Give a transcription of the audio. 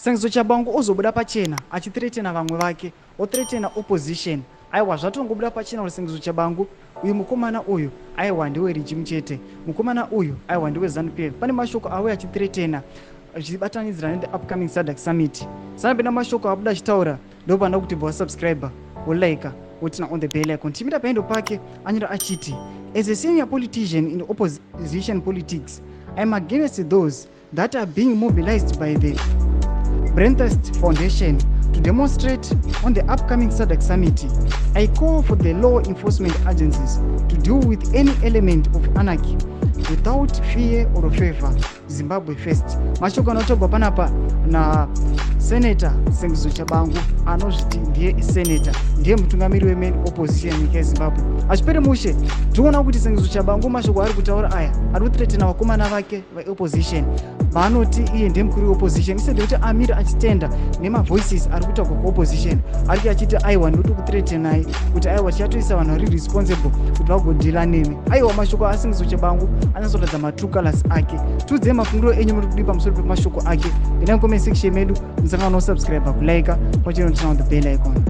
Sengizo Tshabangu ozobuda pachena achithreatena vamwe vake, othreatena opposition. Aiwa zvatongobuda pachena kuti Sengizo Tshabangu uyu mukomana uyu aiwa ndiwe regime chete, mukomana uyu aiwa ndiwe ZANU-PF. Pane mashoko auya achithreatena achibatanidzira nende upcoming SADC summit. Sanapenda mashoko abuda achitaura ndopanda kuti wasubscriber wolike wotina on the bell icon. Timira paendo pake anyira achiti, as a senior politician in opposition politics, I am against those that are being mobilized by the Brenthurst Foundation to demonstrate on the upcoming SADC summit. I call for the law enforcement agencies to deal with any element of anarchy without fear or favor. Zimbabwe first. Mashoko anotogwa panapa na Senator Sengizo Tshabangu anozviti ndiye senator, ndiye mutungamiri wemain opposition nyika yeZimbabwe. Achipere mushe tiona kuti Sengizo Tshabangu mashoko ari kutaura aya ari kuthreatena vakomana vake vaopposition vanoti iye ndiye mukuru weopposition, isede kuti amira achitenda nemavoices ari kutaurwa kuopposition, ari achiti aiwa ndoti kuthreatenai kuti aiwa tichatoisa vanhu vari responsible kuti vagodhila nemi. Aiwa mashoko aSengizo Tshabangu anyasoratidza matrue colors ake. Tudze mafungiro enyu muri kudi pamusoro pemashoko ake. Enda comment section medu musangano subscribe kulike pachino turn on the bell icon.